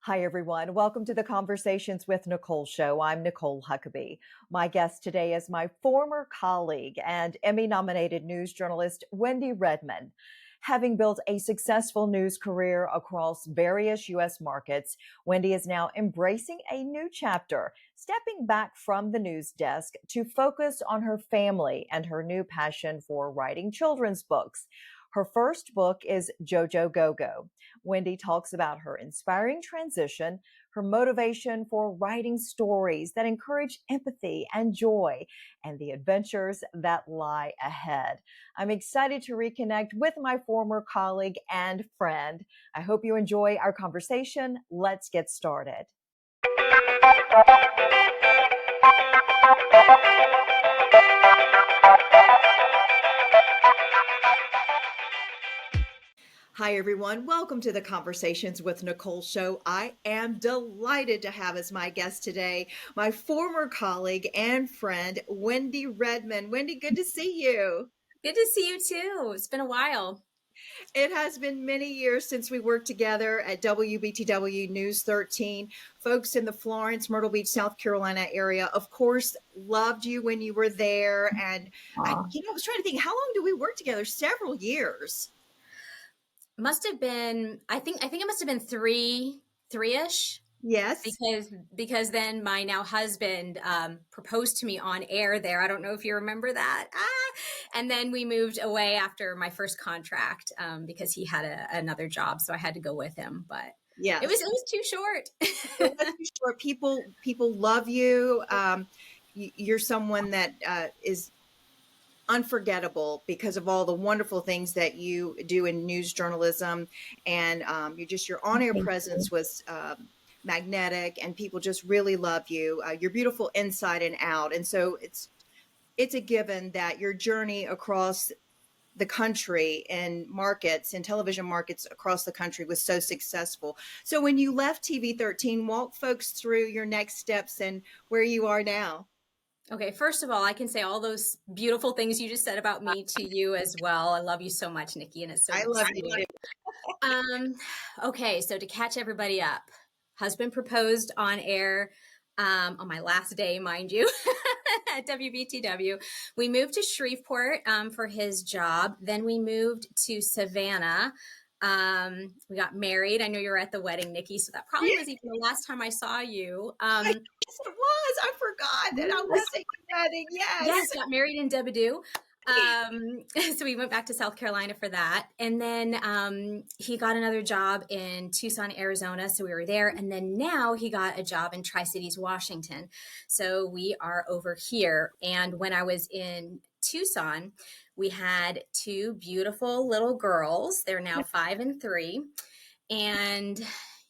Hi, everyone. Welcome to the Conversations with Nicole show. I'm Nicole Huckabee. My guest today is my former colleague and Emmy-nominated news journalist, Wendi Redman. Having built a successful news career across various U.S. markets, Wendi is now embracing a new chapter, stepping back from the news desk to focus on her family and her new passion for writing children's books. Her first book is JoJo Go-Go. Wendi talks about her inspiring transition, her motivation for writing stories that encourage empathy and joy, and the adventures that lie ahead. I'm excited to reconnect with my former colleague and friend. I hope you enjoy our conversation. Let's get started. Hi, everyone. Welcome to the Conversations with Nicole show. I am delighted to have as my guest today my former colleague and friend, Wendi Redman. Wendi, good to see you. Good to see you too. It's been a while. It has been many years since we worked together at WBTW News 13. Folks in the Florence, Myrtle Beach, South Carolina area, of course, loved you when you were there. And I was trying to think, how long did we work together? Several years. Must have been, I think it must have been three-ish. Yes. Because then my now husband proposed to me on air there. I don't know if you remember that. And then we moved away after my first contract because he had another job, so I had to go with him. But yes, it was too short. It was too short. People love you. You're someone that is unforgettable because of all the wonderful things that you do in news journalism, and your on-air presence was magnetic, and people just really love you. You're beautiful inside and out, and so it's a given that your journey across the country and markets and television markets across the country was so successful. So when you left TV 13, walk folks through your next steps and where you are now. Okay, first of all, I can say all those beautiful things you just said about me to you as well. I love you so much, Nikki, and it's so I love you. Okay, so to catch everybody up, husband proposed on air on my last day, mind you, at WBTW. We moved to Shreveport for his job. Then we moved to Savannah. We got married. I know you were at the wedding, Nikki, so that probably was even the last time I saw you. Yes, it was. I forgot that I was at your wedding. Yes, got married in Debadoo. So we went back to South Carolina for that. And then he got another job in Tucson, Arizona. So we were there. And then now he got a job in Tri-Cities, Washington. So we are over here. And when I was in Tucson, we had two beautiful little girls. They're now 5 and 3. And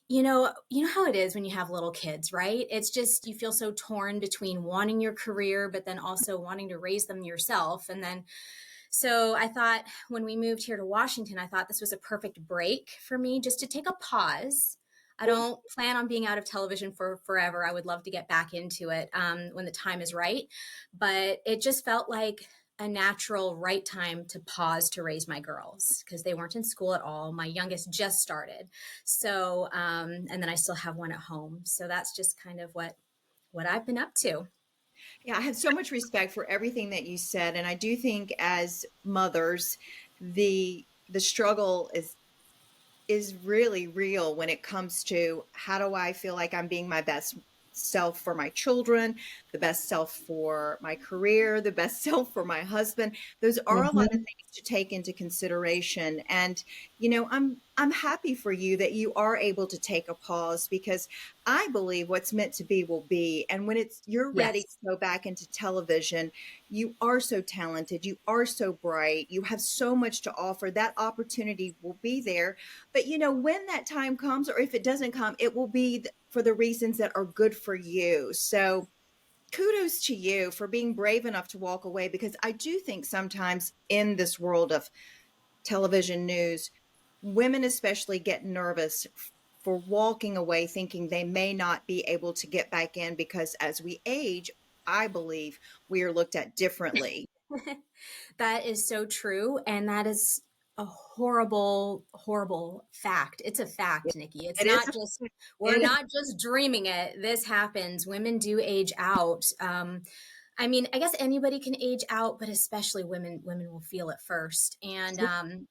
you know how it is when you have little kids, right? It's just, you feel so torn between wanting your career, but then also wanting to raise them yourself. And then, so I thought when we moved here to Washington, I thought this was a perfect break for me just to take a pause. I don't plan on being out of television for forever. I would love to get back into it when the time is right. But it just felt like a natural right time to pause to raise my girls because they weren't in school at all. My youngest just started. So, and then I still have one at home. So that's just kind of what I've been up to. Yeah, I have so much respect for everything that you said. And I do think as mothers, the struggle is really real when it comes to how do I feel like I'm being my best self for my children, the best self for my career, the best self for my husband. Those are a lot of things to take into consideration. And, I'm happy for you that you are able to take a pause because I believe what's meant to be will be. And when you're ready to go back into television, you are so talented. You are so bright. You have so much to offer. That opportunity will be there. But, when that time comes, or if it doesn't come, it will be for the reasons that are good for you. So kudos to you for being brave enough to walk away, because I do think sometimes in this world of television news, women especially get nervous for walking away thinking they may not be able to get back in because as we age, I believe we are looked at differently. That is so true. And that is a horrible, horrible fact. It's a fact, Nikki. It's It is. not just, we're It is. not just dreaming it. This happens. Women do age out. I mean, I guess anybody can age out, but especially women will feel it first. And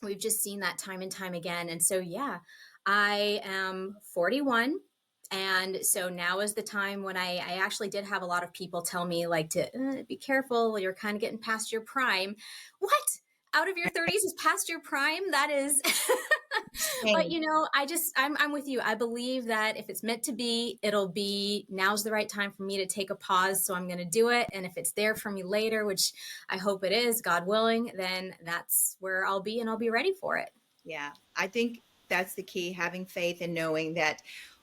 we've just seen that time and time again. And so, yeah, I am 41. And so now is the time when I actually did have a lot of people tell me, like, to be careful, you're kind of getting past your prime. What? Out of your 30s is past your prime? That is. But Same. I'm with you. I believe that if it's meant to be, it'll be. Now's the right time for me to take a pause, so I'm going to do it. And if it's there for me later, which I hope it is, God willing, then that's where I'll be, and I'll be ready for it. Yeah. I think that's the key, having faith and knowing that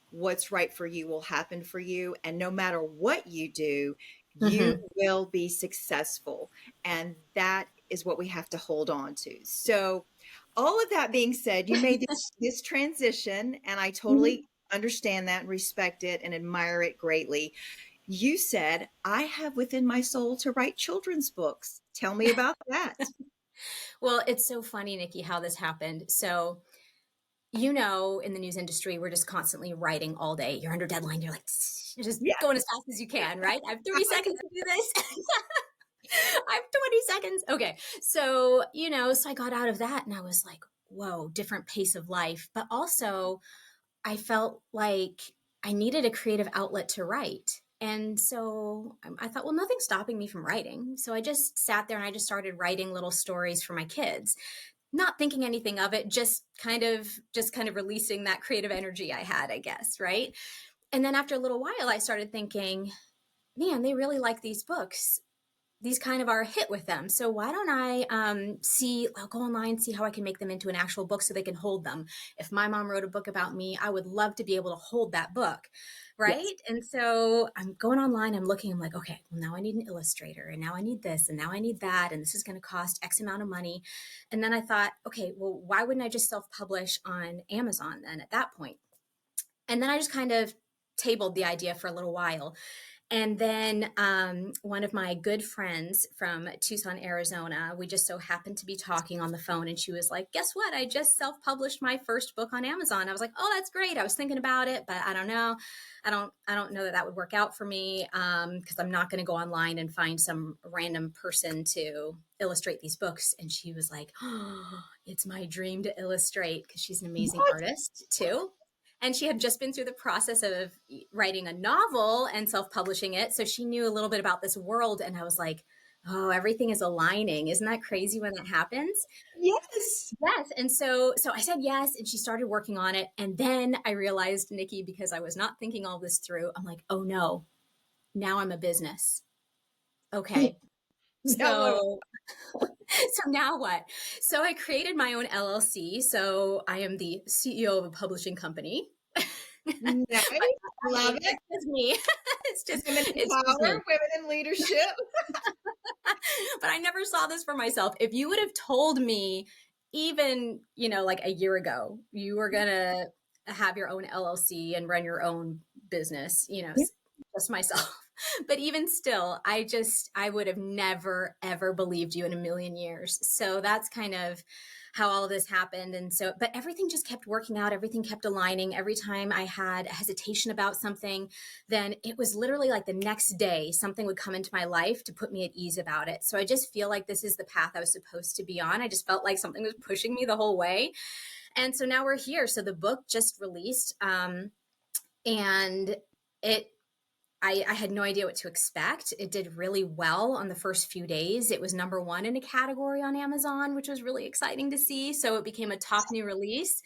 what's right for you will happen for you. And no matter what you do, you Mm-hmm. will be successful. And that is what we have to hold on to. So, all of that being said, you made this transition, and I totally understand that and respect it and admire it greatly. You said, I have within my soul to write children's books. Tell me about that. Well, it's so funny, Nikki, how this happened. So, in the news industry, we're just constantly writing all day. You're under deadline. You're like, you're just Yeah. going as fast as you can, right? I have 30 seconds to do this. I have 20 seconds. Okay. So, so I got out of that and I was like, whoa, different pace of life. But also, I felt like I needed a creative outlet to write. And so I thought, well, nothing's stopping me from writing. So I just sat there and I just started writing little stories for my kids, not thinking anything of it, just kind of releasing that creative energy I had, I guess, right? And then after a little while, I started thinking, man, they really like these books. These kind of are a hit with them. So why don't I'll go online, see how I can make them into an actual book so they can hold them. If my mom wrote a book about me, I would love to be able to hold that book. Yes. Right. And so I'm going online, I'm looking, I'm like, okay, well, now I need an illustrator and now I need this and now I need that. And this is going to cost X amount of money. And then I thought, okay, well, why wouldn't I just self-publish on Amazon then at that point? And then I just kind of tabled the idea for a little while. And then one of my good friends from Tucson, Arizona, we just so happened to be talking on the phone, and she was like, guess what? I just self-published my first book on Amazon. I was like, oh, that's great. I was thinking about it, but I don't know. I don't know that would work out for me because I'm not going to go online and find some random person to illustrate these books. And she was like, oh, it's my dream to illustrate, because she's an amazing What? artist too. And she had just been through the process of writing a novel and self-publishing it. So she knew a little bit about this world. And I was like, oh, everything is aligning. Isn't that crazy when that happens? Yes. Yes. And so I said yes. And she started working on it. And then I realized, Nikki, because I was not thinking all this through, I'm like, oh no, now I'm a business. Okay. Now what? So so now what? So I created my own LLC. So I am the CEO of a publishing company. Nice. I Love mean, it. it's just me. Women in It's just power, me. women in leadership. But I never saw this for myself. If you would have told me even, like a year ago, you were gonna have your own LLC and run your own business, Yeah. just myself. But even still, I would have never, ever believed you in a million years. So that's kind of how all of this happened. And so, but everything just kept working out. Everything kept aligning. Every time I had a hesitation about something, then it was literally like the next day, something would come into my life to put me at ease about it. So I just feel like this is the path I was supposed to be on. I just felt like something was pushing me the whole way. And so now we're here. So the book just released, and it I had no idea what to expect. It did really well on the first few days. It was number one in a category on Amazon, which was really exciting to see. So it became a top new release.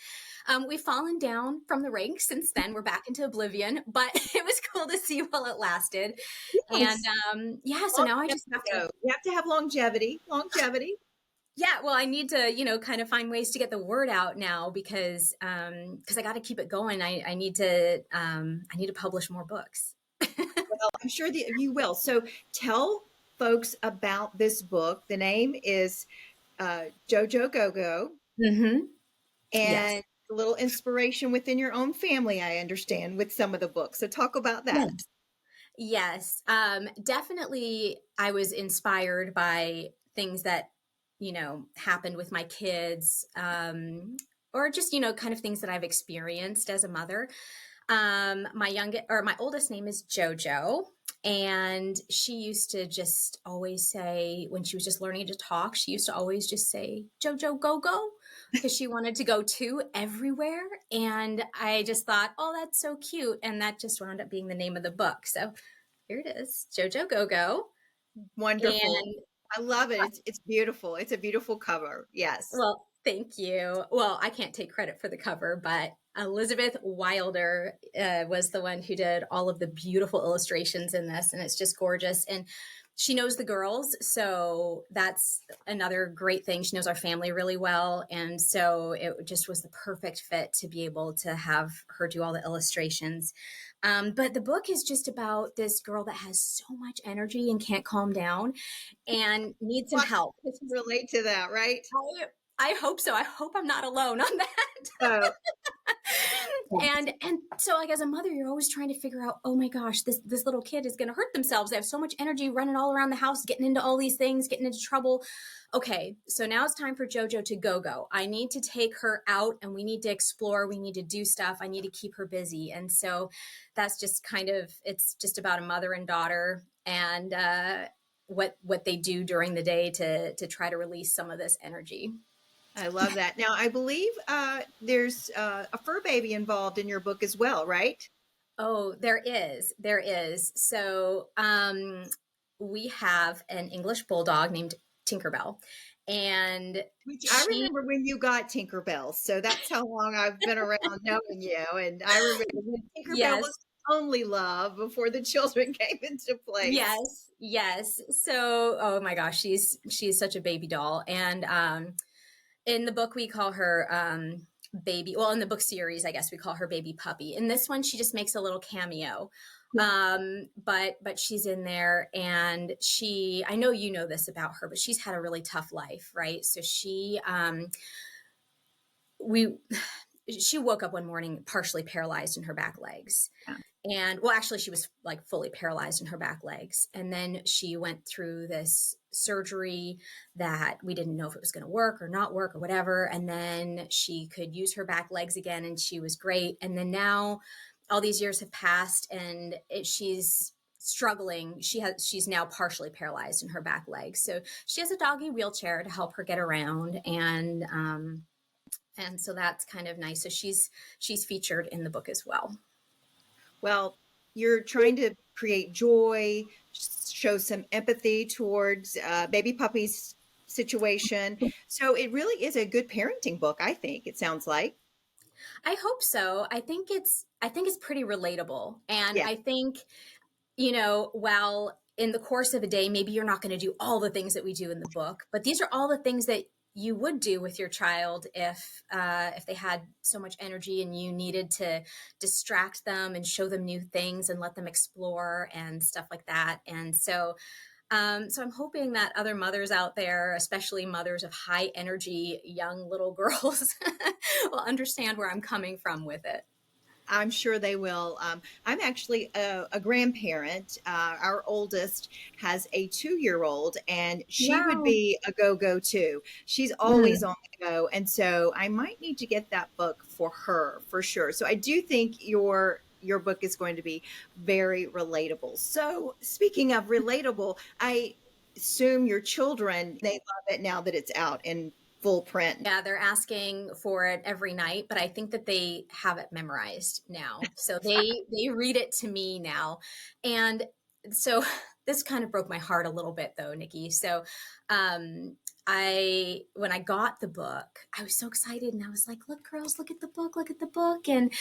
We've fallen down from the ranks since then. We're back into oblivion, but it was cool to see while it lasted. And Yes. yeah, so now I Longevity, just have to, though. You have to have longevity. Longevity. yeah, well, I need to, kind of find ways to get the word out now because I got to keep it going. I need to publish more books. Well, I'm sure that you will. So tell folks about this book. The name is Jojo Go Go, Mm-hmm. Yes. and a little inspiration within your own family, I understand, with some of the books. So talk about that. Yes. Yes. Definitely I was inspired by things that, happened with my kids, or just, kind of things that I've experienced as a mother. My oldest name is JoJo. And she used to just always say, when she was just learning to talk, she used to always just say, JoJo, go, go, because she wanted to go too everywhere. And I just thought, oh, that's so cute. And that just wound up being the name of the book. So here it is, JoJo, go, go. Wonderful. And I love it. It's beautiful. It's a beautiful cover. Yes. well, thank you. Well, I can't take credit for the cover, but Elizabeth Wilder was the one who did all of the beautiful illustrations in this, and it's just gorgeous. And she knows the girls, so that's another great thing. She knows our family really well, and so it just was the perfect fit to be able to have her do all the illustrations. But the book is just about this girl that has so much energy and can't calm down and needs some Well, help. I can relate to that, right? I hope so. I hope I'm not alone on that. Oh, And so, like, as a mother, you're always trying to figure out, oh my gosh, this little kid is going to hurt themselves. They have so much energy running all around the house, getting into all these things, getting into trouble. Okay, so now it's time for JoJo to go. I need to take her out, and we need to explore. We need to do stuff. I need to keep her busy. And so that's just it's just about a mother and daughter, and what they do during the day to try to release some of this energy. I love that. Now, I believe there's a fur baby involved in your book as well, right? Oh, there is. There is. So we have an English bulldog named Tinkerbell. And Which I she, remember when you got Tinkerbell. So that's how long I've been around knowing you. And I remember when Tinkerbell yes, was only love before the children came into place. yes. So, oh my gosh, she's such a baby doll. And in the book, we call her baby. Well, in the book series, I guess we call her baby puppy. In this one, she just makes a little cameo. But she's in there, and I know you know this about her, but she's had a really tough life, right? So we she woke up one morning partially paralyzed in her back legs. Yeah. And well, actually, she was like fully paralyzed in her back legs. And then she went through this surgery that we didn't know if it was going to work or not work or whatever. And then she could use her back legs again, and she was great. And then now all these years have passed, and she's struggling. She's now partially paralyzed in her back legs. So she has a doggy wheelchair to help her get around. And so that's kind of nice. So she's featured in the book as well. Well, you're trying to create joy, show some empathy towards baby puppy's situation. So it really is a good parenting book, I think, it sounds like. I hope so. I think it's pretty relatable. And Yeah. I think, while in the course of a day, maybe you're not going to do all the things that we do in the book, but these are all the things that you would do with your child if they had so much energy and you needed to distract them and show them new things and let them explore and stuff like that. And so I'm hoping that other mothers out there, especially mothers of high energy young little girls, will understand where I'm coming from with it. I'm sure they will. I'm actually a grandparent. Our oldest has a 2-year-old, and she would Wow. be a go-go too. She's always on the go, and so I might need to get that book for her for sure. So I do think your book is going to be very relatable. So speaking of relatable, I assume your children, they love it now that it's out in full print. Yeah, they're asking for it every night, but I think that they have it memorized now. So they read it to me now. And so this kind of broke my heart a little bit though, Nikki. So when I got the book, I was so excited and I was like, look, girls, look at the book, look at the book. And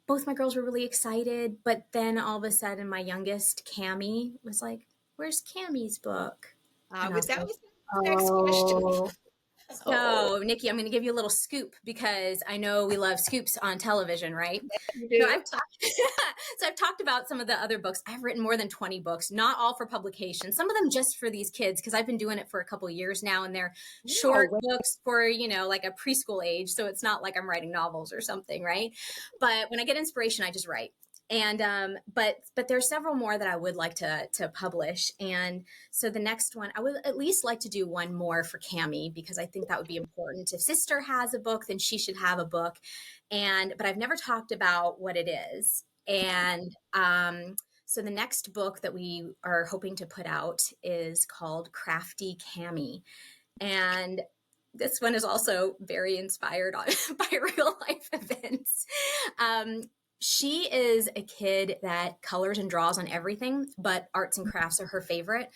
both my girls were really excited. But then all of a sudden my youngest, Cammie, was like, where's Cammie's book? And I was That like, was the next question. oh. So, Nikki, I'm going to give you a little scoop because I know we love scoops on television, right? You So do? I've talked, so I've talked about some of the other books. I've written more than 20 books, not all for publication. Some of them just for these kids because I've been doing it for a couple of years now, and they're short Oh, books for like a preschool age. So it's not like I'm writing novels or something, right? But when I get inspiration, I just write. And but there's several more that I would like to publish. And so the next one, I would at least like to do one more for Cami, because I think that would be important. If sister has a book, then she should have a book. And but I've never talked about what it is. And so the next book that we are hoping to put out is called Crafty Cami. And this one is also very inspired by real life events. She is a kid that colors and draws on everything, but arts and crafts are her favorite.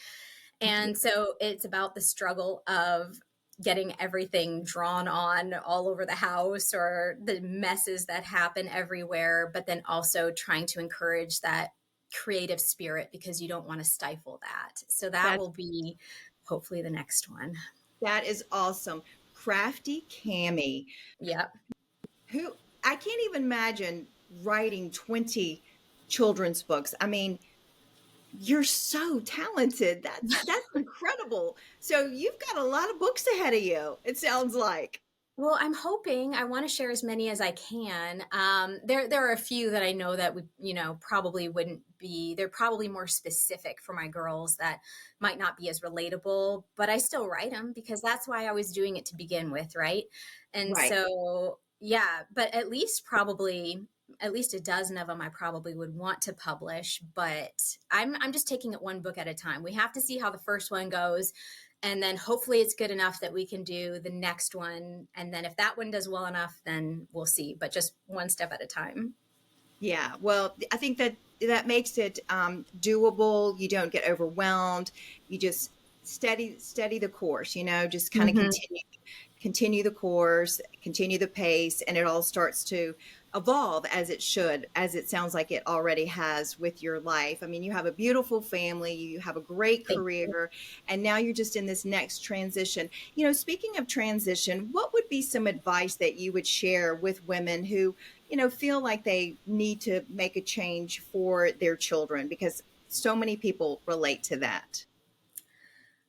And so it's about the struggle of getting everything drawn on all over the house, or the messes that happen everywhere, but then also trying to encourage that creative spirit, because you don't want to stifle that. So that That's will be hopefully the next one. that is awesome. Crafty Cami, Yep. who I can't even imagine writing 20 children's books. I mean, you're so talented. That's incredible. So you've got a lot of books ahead of you, it sounds like. Well, I'm hoping, I want to share as many as I can. There are a few that I know that would, probably wouldn't be. They're probably more specific for my girls that might not be as relatable, but I still write them because that's why I was doing it to begin with, right? And Right. so, yeah, but at least a dozen of them I probably would want to publish. But I'm just taking it one book at a time. We have to see how the first one goes, and then hopefully it's good enough that we can do the next one. And then if that one does well enough, then we'll see, but just one step at a time. Yeah. Well, I think that makes it doable. You don't get overwhelmed. You just steady the course, just kind of Mm-hmm. continue the course, continue the pace, and it all starts to evolve as it should, as it sounds like it already has with your life. I mean, you have a beautiful family, you have a great Thank you. career, and now you're just in this next transition. Speaking of transition, what would be some advice that you would share with women who, feel like they need to make a change for their children? Because so many people relate to that.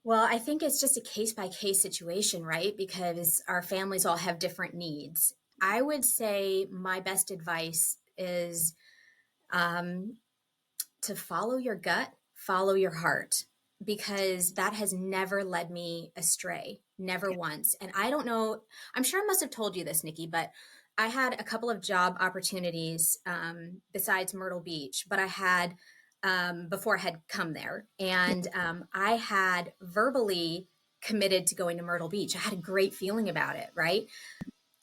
Well, I think it's just a case by case situation, right? Because our families all have different needs. I would say my best advice is um, to follow your gut, follow your heart, because that has never led me astray, never once. And I don't know, I'm sure I must have told you this, Nikki, but I had a couple of job opportunities besides Myrtle Beach, but I had before I had come there, and I had verbally committed to going to Myrtle Beach. I had a great feeling about it, right?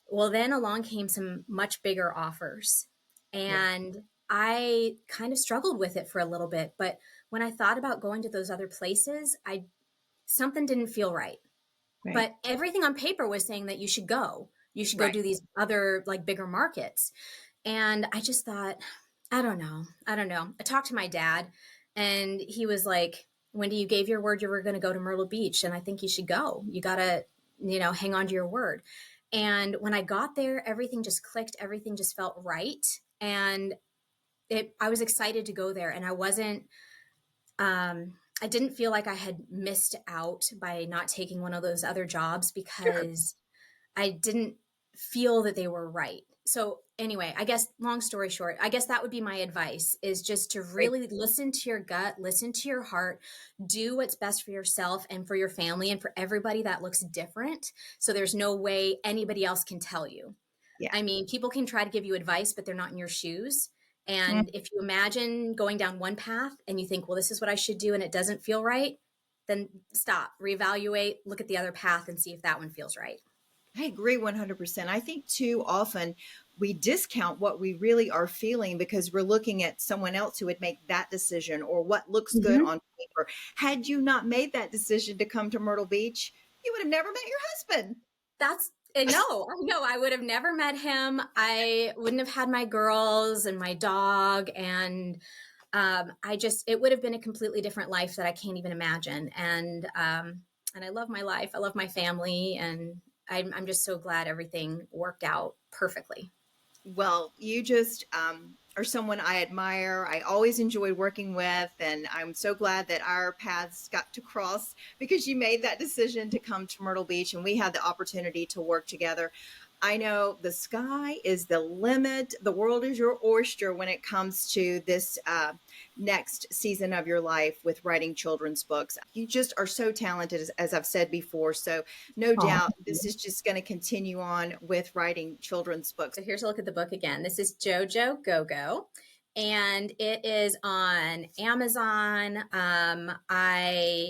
Well, then along came some much bigger offers, Yeah. and I kind of struggled with it for a little bit. But when I thought about going to those other places, I something didn't feel right. Right. But everything on paper was saying that you should go. You should go Right. do these other like bigger markets. And I just thought, I don't know. I don't know. I talked to my dad, and he was like, Wendy, you gave your word you were going to go to Myrtle Beach, and I think you should go. You got to, hang on to your word. And when I got there, everything just clicked. Everything just felt right. And I was excited to go there. And I didn't feel like I had missed out by not taking one of those other jobs, Sure. because I didn't feel that they were right. So anyway, I guess long story short, I guess that would be my advice, is just to Great. really listen to your gut, listen to your heart, do what's best for yourself and for your family and for everybody that looks different. So there's no way anybody else can tell you. Yeah. I mean, people can try to give you advice, but they're not in your shoes. Mm. And if you imagine going down one path and you think, well, this is what I should do, and it doesn't feel right, then stop, reevaluate, look at the other path and see if that one feels right. I agree 100%. I think too often we discount what we really are feeling because we're looking at someone else who would make that decision or what looks good Mm-hmm. on paper. Had you not made that decision to come to Myrtle Beach, you would have never met your husband. That's no, no, I would have never met him. I wouldn't have had my girls and my dog. And it would have been a completely different life that I can't even imagine. And I love my life. I love my family. And I'm just so glad everything worked out perfectly. Well, you just are someone I admire. I always enjoyed working with, and I'm so glad that our paths got to cross because you made that decision to come to Myrtle Beach and we had the opportunity to work together. I know the sky is the limit. The world is your oyster when it comes to this next season of your life with writing children's books. You just are so talented, as I've said before. So, no Oh, doubt this is just going to continue on with writing children's books. So here's a look at the book again. This is JoJo Go-Go, and it is on Amazon.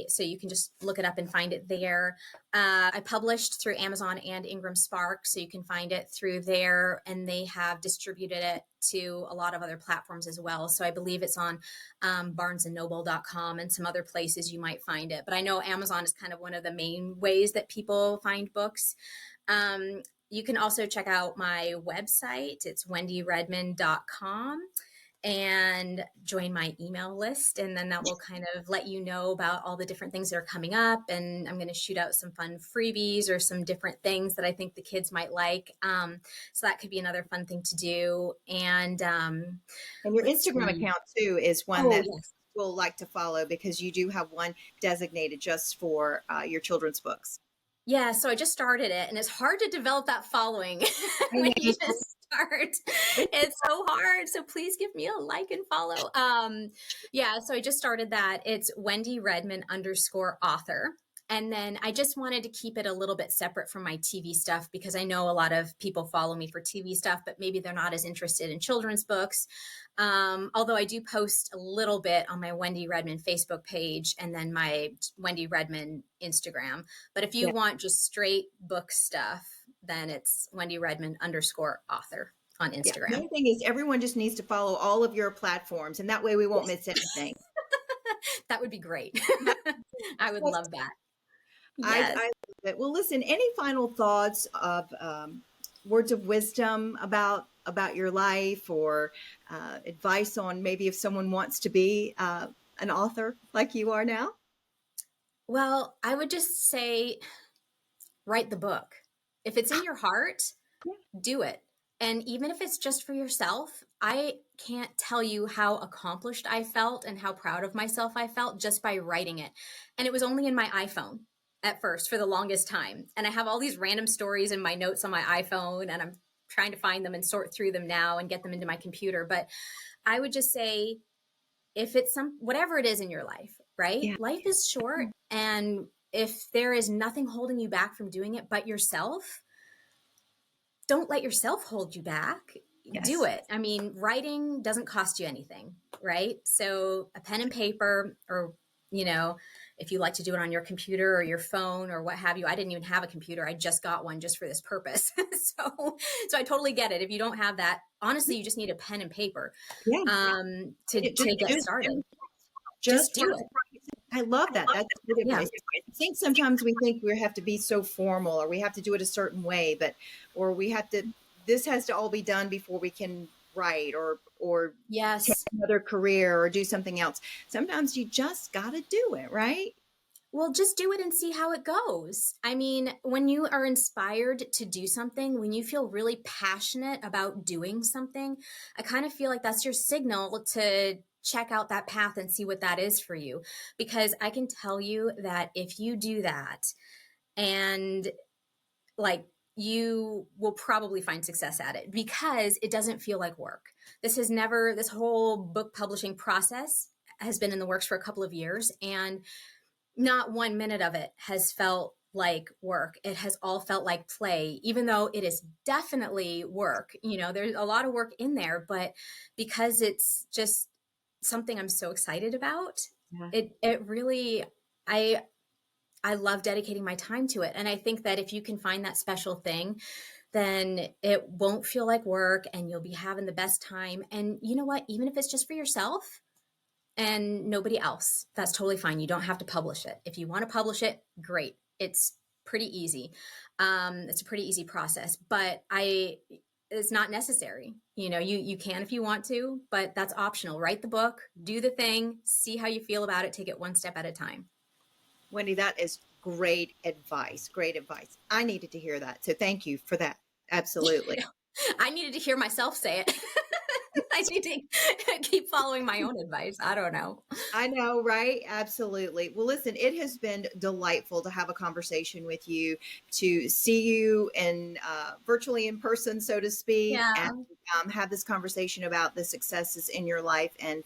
So you can just look it up and find it there. I published through Amazon and Ingram Spark, so you can find it through there, and they have distributed it to a lot of other platforms as well. So I believe it's on barnesandnoble.com and some other places you might find it. But I know Amazon is kind of one of the main ways that people find books. You can also check out my website. It's wendyredman.com, and join my email list. And then that will kind of let you know about all the different things that are coming up. And I'm going to shoot out some fun freebies or some different things that I think the kids might like. So that could be another fun thing to do. And your Instagram account too is one that yes. we'll like to follow, because you do have one designated just for your children's books. Yeah, so I just started it, and it's hard to develop that following when you just start. It's so hard. So please give me a like and follow. Yeah, so I just started that. It's Wendi Redman _author. And then I just wanted to keep it a little bit separate from my TV stuff, because I know a lot of people follow me for TV stuff, but maybe they're not as interested in children's books. Although I do post a little bit on my Wendi Redman Facebook page and then my Wendi Redman Instagram. But if you want just straight book stuff, then it's Wendi Redman _author on Instagram. The other thing is, everyone just needs to follow all of your platforms, and that way we won't miss anything. That would be great. I would love that. Yes. I love it. Well, listen, any final thoughts of words of wisdom about your life, or advice on maybe if someone wants to be an author like you are now? Well, I would just say, write the book. If it's in your heart, do it. And even if it's just for yourself, I can't tell you how accomplished I felt and how proud of myself I felt just by writing it. And it was only in my iPhone at first for the longest time. And I have all these random stories in my notes on my iPhone, and I'm trying to find them and sort through them now and get them into my computer. But I would just say, if it's whatever it is in your life, right? Yeah. Life is short. And if there is nothing holding you back from doing it but yourself, don't let yourself hold you back. Yes. Do it. I mean, writing doesn't cost you anything, right? So a pen and paper, or, if you like to do it on your computer or your phone or what have you. I didn't even have a computer. I just got one just for this purpose. So I totally get it. If you don't have that, honestly, you just need a pen and paper to get started. Just do it. I love that. That's good advice. I think sometimes we think we have to be so formal, or we have to do it a certain way, or this has to all be done before we can write, or yes, take another career or do something else. Sometimes you just got to do it, right? Well, just do it and see how it goes. I mean, when you are inspired to do something, when you feel really passionate about doing something, I kind of feel like that's your signal to check out that path and see what that is for you. Because I can tell you that if you do that, and you will probably find success at it, because it doesn't feel like work. This whole book publishing process has been in the works for a couple of years, and not 1 minute of it has felt like work. It has all felt like play, even though it is definitely work. There's a lot of work in there, but because it's just something I'm so excited about, it really, I love dedicating my time to it. And I think that if you can find that special thing, then it won't feel like work, and you'll be having the best time. And you know what? Even if it's just for yourself and nobody else, that's totally fine. You don't have to publish it. If you want to publish it, great. It's pretty easy. It's a pretty easy process, but it's not necessary. You can if you want to, but that's optional. Write the book, do the thing, see how you feel about it, take it one step at a time. Wendi, that is great advice. Great advice. I needed to hear that. So thank you for that. Absolutely. I needed to hear myself say it. I need to keep following my own advice. I don't know. I know, right? Absolutely. Well, listen, it has been delightful to have a conversation with you, to see you in virtually in person, so to speak, and Yeah. have this conversation about the successes in your life. And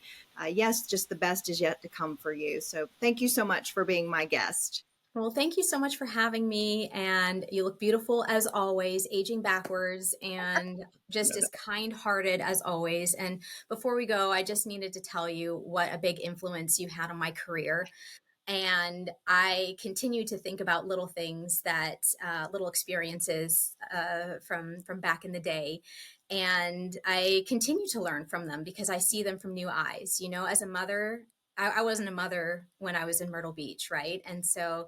yes, just the best is yet to come for you. So thank you so much for being my guest. Well, thank you so much for having me. And you look beautiful as always, aging backwards, and just No, as kind hearted as always. And before we go, I just needed to tell you what a big influence you had on my career. And I continue to think about little things that, little experiences from back in the day. And I continue to learn from them because I see them from new eyes. You know, as a mother, I wasn't a mother when I was in Myrtle Beach, right? And so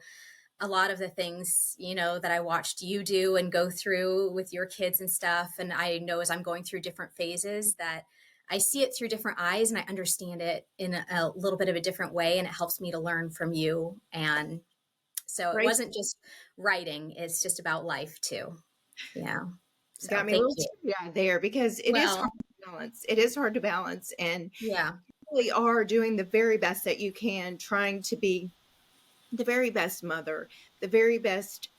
a lot of the things, you know, that I watched you do and go through with your kids and stuff. And I know as I'm going through different phases that I see it through different eyes and I understand it in a little bit of a different way. And it helps me to learn from you. And so it great. wasn't just writing, it's just about life too. Yeah. So Got me a thank little you. teary eyed there because it is hard Well, to balance. It is hard to balance. And yeah. you really are doing the very best that you can, trying to be the very best mother, the very best,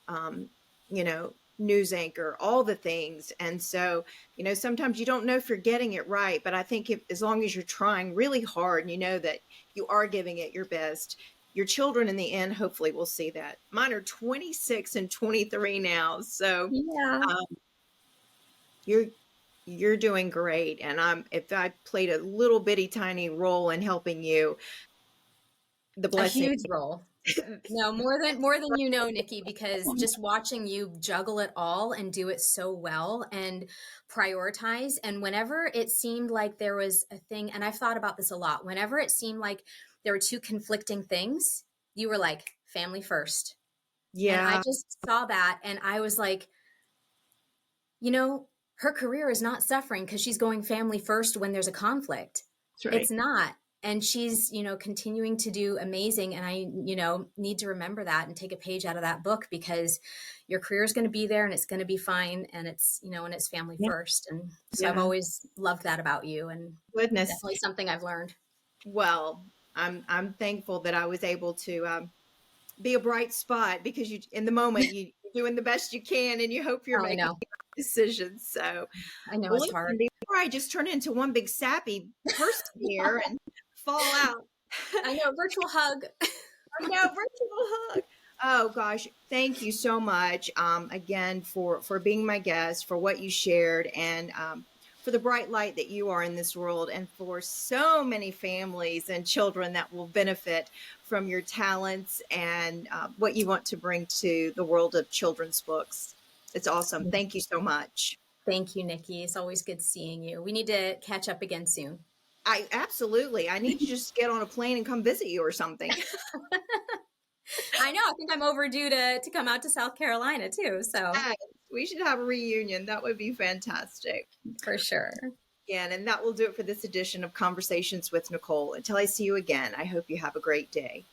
you know, news anchor, all the things. And so, you know, sometimes you don't know if you're getting it right, but I think if, as long as you're trying really hard and you know that you are giving it your best, your children in the end, hopefully will see that. Mine are 26 and 23 now. So, Yeah. um, you're, you're doing great. And if I played a little bitty tiny role in helping you, the A blessing. huge role. No, more than you know, Nikki, because just watching you juggle it all and do it so well and prioritize. And whenever it seemed like there was a thing, and I've thought about this a lot, whenever it seemed like there were two conflicting things, you were like, family first. And I Yeah, just saw that and I was like, you know, her career is not suffering because she's going family first when there's a conflict. that's right. It's not. And she's, you know, continuing to do amazing. And I, you know, need to remember that and take a page out of that book because your career is going to be there and it's going to be fine. And it's, you know, and it's family Yeah. first. And so I've Yeah. always loved that about you and Goodness. definitely something I've learned. Well, I'm thankful that I was able to be a bright spot because you in the moment you're doing the best you can and you hope you're Oh, I making know. decisions. So, I know well, it's listen, hard. before I just turn into one big sappy person here and fall out, I know. Virtual hug. I know, virtual hug. Oh gosh, thank you so much again for being my guest, for what you shared, and for the bright light that you are in this world, and for so many families and children that will benefit from your talents and what you want to bring to the world of children's books. It's awesome. Thank you so much. Thank you, Nikki. It's always good seeing you. We need to catch up again soon. I absolutely. I need to just get on a plane and come visit you or something. I know. I think I'm overdue to come out to South Carolina too. So Yes, we should have a reunion. That would be fantastic. for sure. Again, and that will do it for this edition of Conversations with Nicole. Until I see you again, I hope you have a great day.